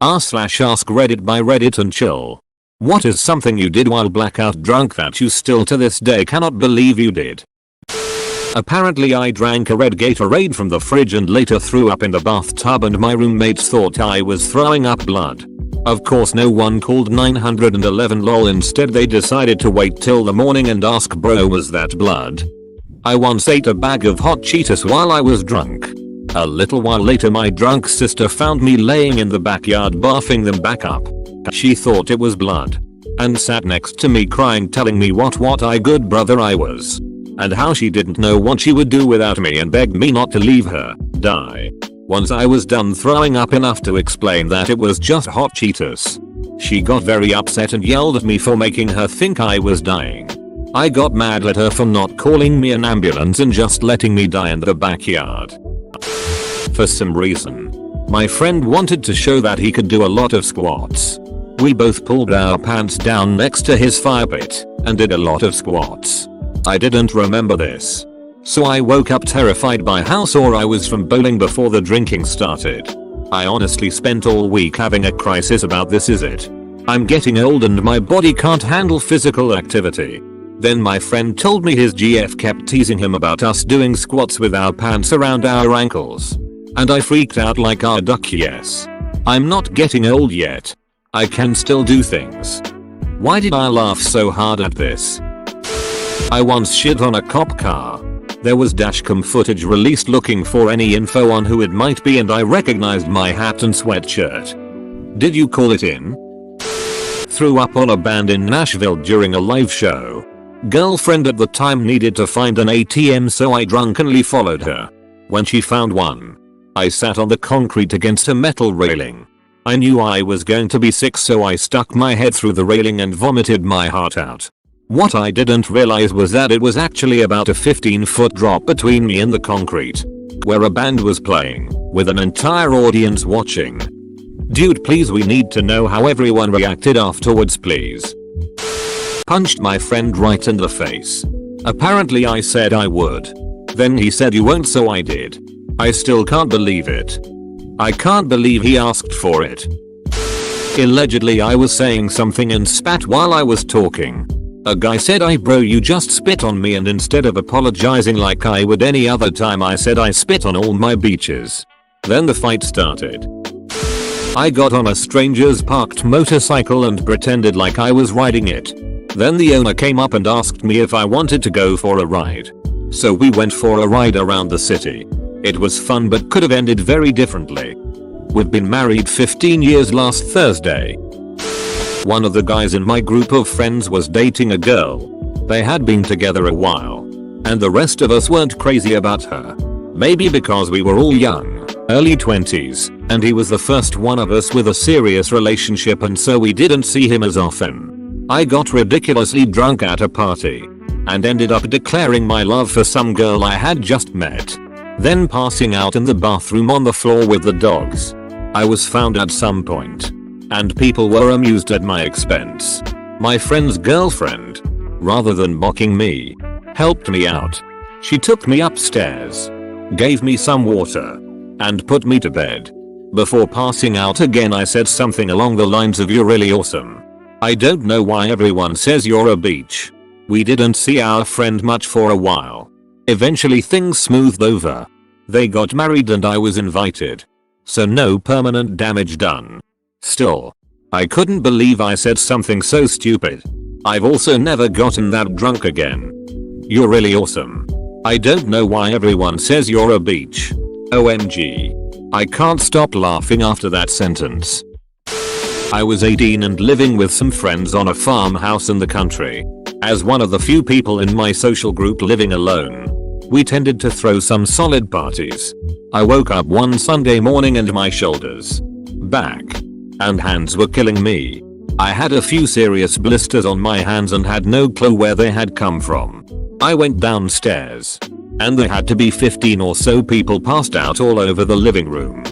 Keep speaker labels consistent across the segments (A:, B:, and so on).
A: r/Askreddit by Reddit and chill. What is something you did while blackout drunk that you still to this day cannot believe you did? Apparently I drank a red Gatorade from the fridge and later threw up in the bathtub and my roommates thought I was throwing up blood. Of course no one called 911 lol, instead they decided to wait till the morning and ask bro, was that blood? I once ate a bag of hot Cheetos while I was drunk. A little while later my drunk sister found me laying in the backyard barfing them back up. She thought it was blood and sat next to me crying, telling me what a good brother I was and how she didn't know what she would do without me and begged me not to leave her die. Once I was done throwing up enough to explain that it was just hot Cheetos, she got very upset and yelled at me for making her think I was dying. I got mad at her for not calling me an ambulance and just letting me die in the backyard. For some reason, my friend wanted to show that he could do a lot of squats. We both pulled our pants down next to his fire pit and did a lot of squats. I didn't remember this, so I woke up terrified by how sore I was from bowling before the drinking started. I honestly spent all week having a crisis about this. Is it? I'm getting old and my body can't handle physical activity. Then my friend told me his GF kept teasing him about us doing squats with our pants around our ankles. And I freaked out like a duck. Yes, I'm not getting old yet. I can still do things. Why did I laugh so hard at this? I once shit on a cop car. There was dashcam footage released looking for any info on who it might be and I recognized my hat and sweatshirt. Did you call it in? Threw up on a band in Nashville during a live show. Girlfriend at the time needed to find an ATM, so I drunkenly followed her. When she found one, I sat on the concrete against a metal railing. I knew I was going to be sick, so I stuck my head through the railing and vomited my heart out. What I didn't realize was that it was actually about a 15-foot drop between me and the concrete, where a band was playing, with an entire audience watching. Dude, please, we need to know how everyone reacted afterwards, please. Punched my friend right in the face. Apparently I said I would. Then he said you won't, so I did. I still can't believe it. I can't believe he asked for it. Allegedly I was saying something and spat while I was talking. A guy said, "Hey bro, you just spit on me," and instead of apologizing like I would any other time, I said I spit on all my beaches. Then the fight started. I got on a stranger's parked motorcycle and pretended like I was riding it. Then the owner came up and asked me if I wanted to go for a ride. So we went for a ride around the city. It was fun but could have ended very differently. We've been married 15 years last Thursday. One of the guys in my group of friends was dating a girl. They had been together a while, and the rest of us weren't crazy about her. Maybe because we were all young, early 20s, and he was the first one of us with a serious relationship, and so we didn't see him as often. I got ridiculously drunk at a party and ended up declaring my love for some girl I had just met, then passing out in the bathroom on the floor with the dogs. I was found at some point, and people were amused at my expense. My friend's girlfriend, rather than mocking me, helped me out. She took me upstairs, gave me some water, and put me to bed. Before passing out again, I said something along the lines of, "You're really awesome. I don't know why everyone says you're a beach." We didn't see our friend much for a while. Eventually things smoothed over. They got married and I was invited. So no permanent damage done. Still, I couldn't believe I said something so stupid. I've also never gotten that drunk again. You're really awesome. I don't know why everyone says you're a beach. OMG. I can't stop laughing after that sentence. I was 18 and living with some friends on a farmhouse in the country. As one of the few people in my social group living alone, we tended to throw some solid parties. I woke up one Sunday morning and my shoulders, back, and hands were killing me. I had a few serious blisters on my hands and had no clue where they had come from. I went downstairs, and there had to be 15 or so people passed out all over the living room,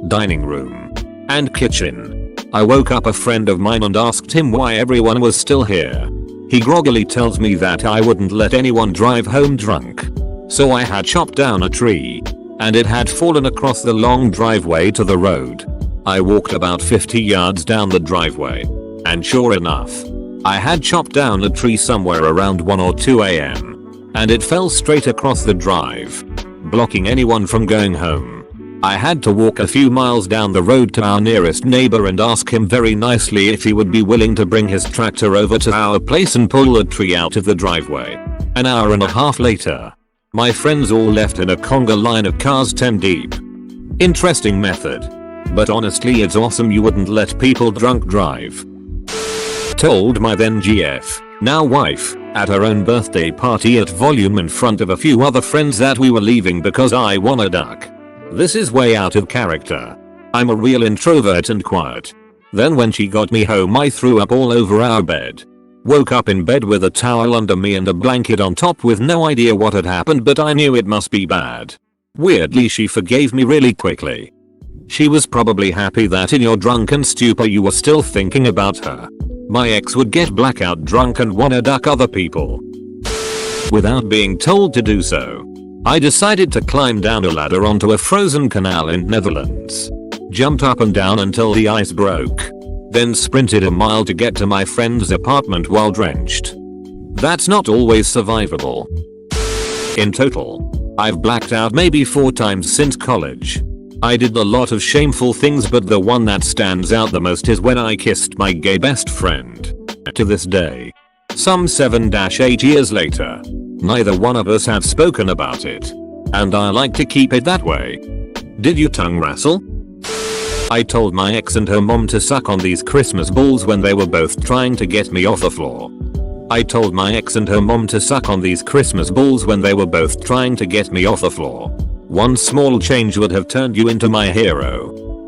A: dining room, and kitchen. I woke up a friend of mine and asked him why everyone was still here. He groggily tells me that I wouldn't let anyone drive home drunk. So I had chopped down a tree, and it had fallen across the long driveway to the road. I walked about 50 yards down the driveway. And sure enough, I had chopped down a tree somewhere around 1 or 2 am. And it fell straight across the drive, blocking anyone from going home. I had to walk a few miles down the road to our nearest neighbor and ask him very nicely if he would be willing to bring his tractor over to our place and pull the tree out of the driveway. An hour and a half later, my friends all left in a conga line of cars 10 deep. Interesting method. But honestly it's awesome you wouldn't let people drunk drive. Told my then GF, now wife, at her own birthday party at volume in front of a few other friends that we were leaving because I wanna duck. This is way out of character. I'm a real introvert and quiet. Then when she got me home I threw up all over our bed. Woke up in bed with a towel under me and a blanket on top with no idea what had happened, but I knew it must be bad. Weirdly she forgave me really quickly. She was probably happy that in your drunken stupor you were still thinking about her. My ex would get blackout drunk and wanna duck other people. Without being told to do so, I decided to climb down a ladder onto a frozen canal in Netherlands. Jumped up and down until the ice broke. Then sprinted a mile to get to my friend's apartment while drenched. That's not always survivable. In total, I've blacked out maybe 4 times since college. I did a lot of shameful things, but the one that stands out the most is when I kissed my gay best friend. To this day, some 7-8 years later, neither one of us have spoken about it. And I like to keep it that way. Did you tongue wrestle? I told my ex and her mom to suck on these Christmas balls when they were both trying to get me off the floor. I told my ex and her mom to suck on these Christmas balls when they were both trying to get me off the floor. One small change would have turned you into my hero.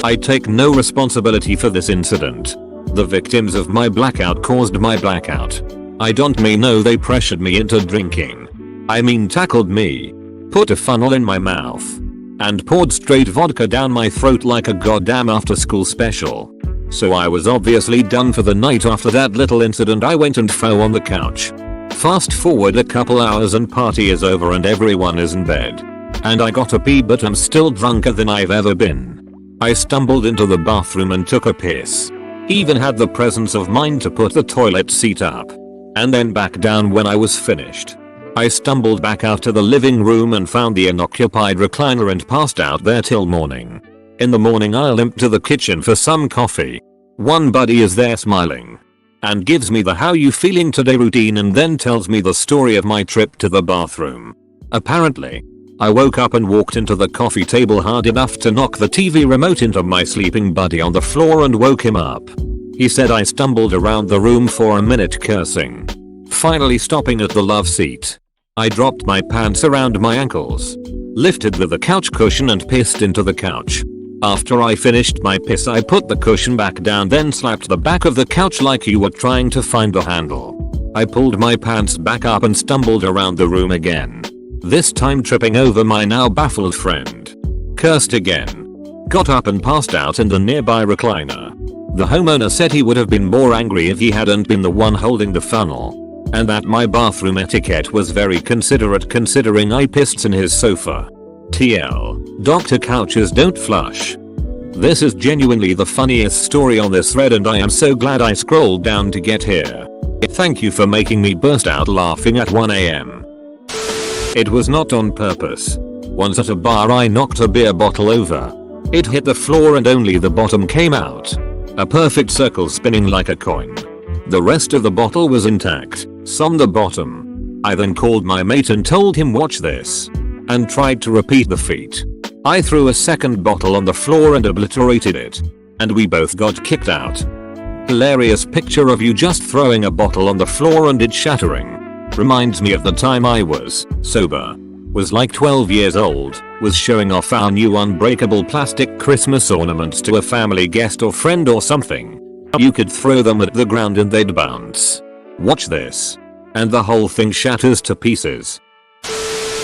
A: I take no responsibility for this incident. The victims of my blackout caused my blackout. I don't mean no, they pressured me into drinking. I mean tackled me, put a funnel in my mouth, and poured straight vodka down my throat like a goddamn after school special. So I was obviously done for the night. After that little incident I went and fell on the couch. Fast forward a couple hours and party is over and everyone is in bed. And I gotta pee, but I'm still drunker than I've ever been. I stumbled into the bathroom and took a piss. Even had the presence of mind to put the toilet seat up. And then back down when I was finished. I stumbled back out to the living room and found the unoccupied recliner and passed out there till morning. In the morning I limped to the kitchen for some coffee. One buddy is there smiling. And gives me the "how you feeling today" routine and then tells me the story of my trip to the bathroom. Apparently, I woke up and walked into the coffee table hard enough to knock the TV remote into my sleeping buddy on the floor and woke him up. He said I stumbled around the room for a minute cursing. Finally stopping at the love seat. I dropped my pants around my ankles, lifted with the couch cushion and pissed into the couch. After I finished my piss I put the cushion back down, then slapped the back of the couch like you were trying to find the handle. I pulled my pants back up and stumbled around the room again. This time tripping over my now baffled friend. Cursed again. Got up and passed out in the nearby recliner. The homeowner said he would have been more angry if he hadn't been the one holding the funnel. And that my bathroom etiquette was very considerate considering I pissed in his sofa. TL. Dr. Couches don't flush. This is genuinely the funniest story on this thread and I am so glad I scrolled down to get here. Thank you for making me burst out laughing at 1 am. It was not on purpose. Once at a bar I knocked a beer bottle over. It hit the floor and only the bottom came out. A perfect circle spinning like a coin. The rest of the bottle was intact, some the bottom. I then called my mate and told him watch this. And tried to repeat the feat. I threw a second bottle on the floor and obliterated it. And we both got kicked out. Hilarious picture of you just throwing a bottle on the floor and it shattering. Reminds me of the time I was sober. Was like 12 years old, was showing off our new unbreakable plastic Christmas ornaments to a family guest or friend or something. You could throw them at the ground and they'd bounce. Watch this. And the whole thing shatters to pieces.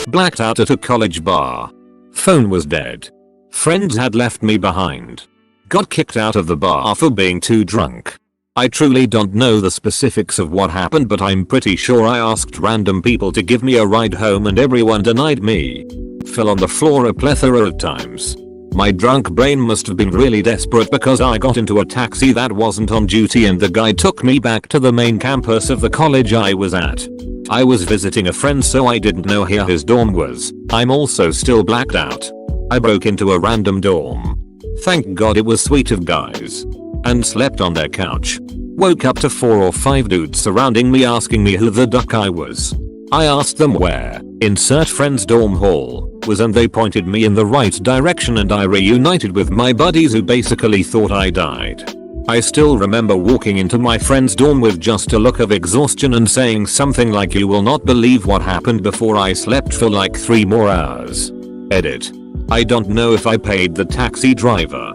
A: Blacked out at a college bar. Phone was dead. Friends had left me behind. Got kicked out of the bar for being too drunk. I truly don't know the specifics of what happened, but I'm pretty sure I asked random people to give me a ride home and everyone denied me. Fell on the floor a plethora of times. My drunk brain must have been really desperate because I got into a taxi that wasn't on duty and the guy took me back to the main campus of the college I was at. I was visiting a friend so I didn't know where his dorm was. I'm also still blacked out. I broke into a random dorm. Thank God it was sweet of guys. And slept on their couch. Woke up to 4 or 5 dudes surrounding me asking me who the duck I was. I asked them where, insert friend's dorm hall, was and they pointed me in the right direction and I reunited with my buddies who basically thought I died. I still remember walking into my friend's dorm with just a look of exhaustion and saying something like you will not believe what happened before I slept for like 3 more hours. Edit. I don't know if I paid the taxi driver.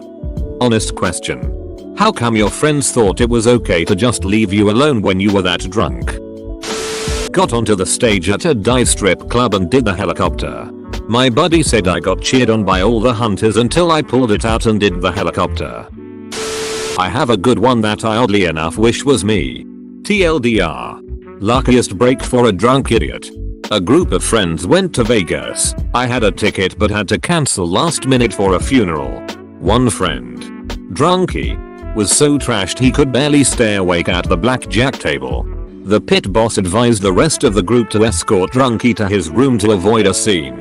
A: Honest question. How come your friends thought it was okay to just leave you alone when you were that drunk? Got onto the stage at a dive strip club and did the helicopter. My buddy said I got cheered on by all the hunters until I pulled it out and did the helicopter. I have a good one that I oddly enough wish was me. TLDR. Luckiest break for a drunk idiot. A group of friends went to Vegas. I had a ticket but had to cancel last minute for a funeral. One friend, drunkie, was so trashed he could barely stay awake at the blackjack table. The pit boss advised the rest of the group to escort drunkie to his room to avoid a scene.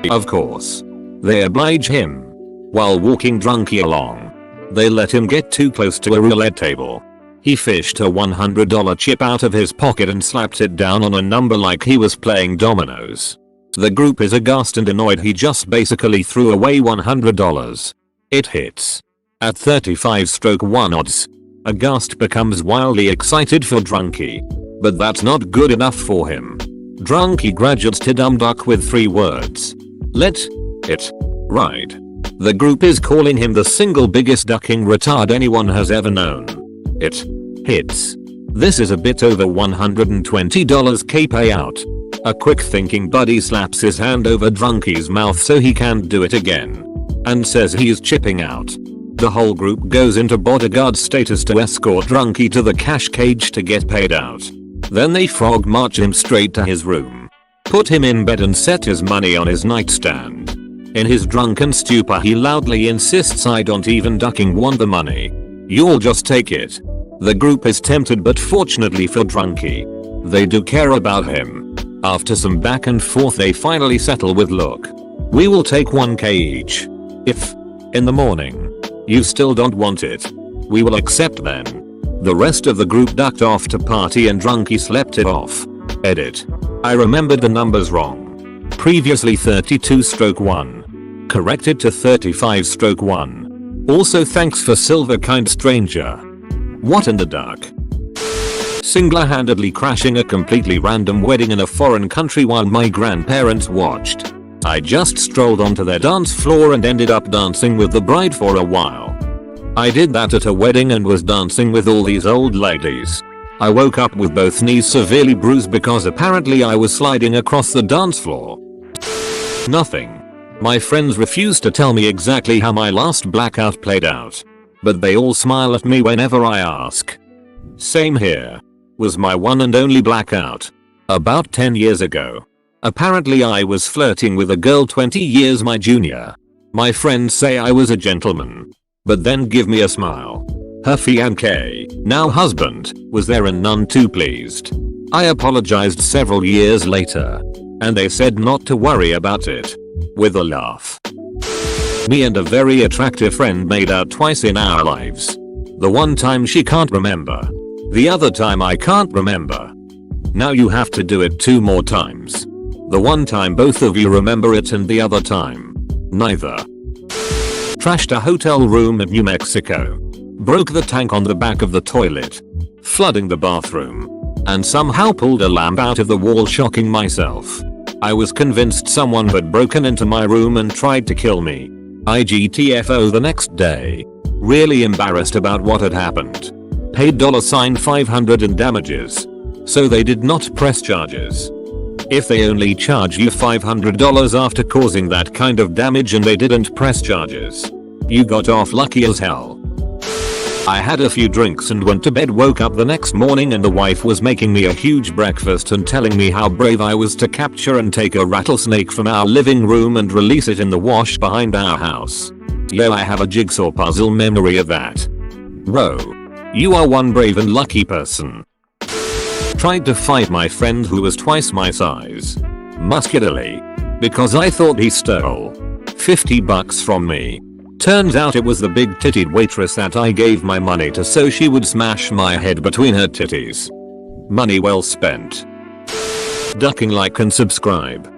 A: Of course, they oblige him. While walking drunkie along, they let him get too close to a roulette table. He fished a $100 chip out of his pocket and slapped it down on a number like he was playing dominoes. The group is aghast and annoyed he just basically threw away $100. It hits. At 35/1 odds. Aghast becomes wildly excited for drunkie. But that's not good enough for him. Drunkie graduates to dumb duck with 3 words. Let it ride. The group is calling him the single biggest ducking retard anyone has ever known. It hits. This is a bit over $120 K payout. A quick thinking buddy slaps his hand over drunkie's mouth so he can't do it again. And says he's chipping out. The whole group goes into bodyguard status to escort drunkie to the cash cage to get paid out. Then they frog march him straight to his room. Put him in bed and set his money on his nightstand. In his drunken stupor he loudly insists I don't even ducking want the money. You'll just take it. The group is tempted but fortunately for drunkie, they do care about him. After some back and forth they finally settle with look. We will take 1K each. If, in the morning, you still don't want it, we will accept then. The rest of the group ducked off to party and drunkie slept it off. Edit. I remembered the numbers wrong. Previously 32/1. Corrected to 35/1. Also thanks for silver kind stranger. What in the duck? Single-handedly crashing a completely random wedding in a foreign country while my grandparents watched. I just strolled onto their dance floor and ended up dancing with the bride for a while. I did that at a wedding and was dancing with all these old ladies. I woke up with both knees severely bruised because apparently I was sliding across the dance floor. Nothing. My friends refuse to tell me exactly how my last blackout played out. But they all smile at me whenever I ask. Same here. Was my one and only blackout. About 10 years ago. Apparently I was flirting with a girl 20 years my junior. My friends say I was a gentleman. But then give me a smile. Her fiancé, now husband, was there and none too pleased. I apologized several years later. And they said not to worry about it. With a laugh. Me and a very attractive friend made out twice in our lives. The one time she can't remember. The other time I can't remember. Now you have to do it 2 more times. The one time both of you remember it and the other time, neither. Trashed a hotel room in New Mexico. Broke the tank on the back of the toilet. Flooding the bathroom. And somehow pulled a lamp out of the wall, shocking myself. I was convinced someone had broken into my room and tried to kill me. IGTFO the next day. Really embarrassed about what had happened. Paid $500 in damages. So they did not press charges. If they only charge you $500 after causing that kind of damage and they didn't press charges, you got off lucky as hell. I had a few drinks and went to bed, woke up the next morning and the wife was making me a huge breakfast and telling me how brave I was to capture and take a rattlesnake from our living room and release it in the wash behind our house. Yo, I have a jigsaw puzzle memory of that. Bro. You are one brave and lucky person. Tried to fight my friend who was twice my size. Muscularly. Because I thought he stole $50 from me. Turns out it was the big tittied waitress that I gave my money to so she would smash my head between her titties. Money well spent. Ducking like and subscribe.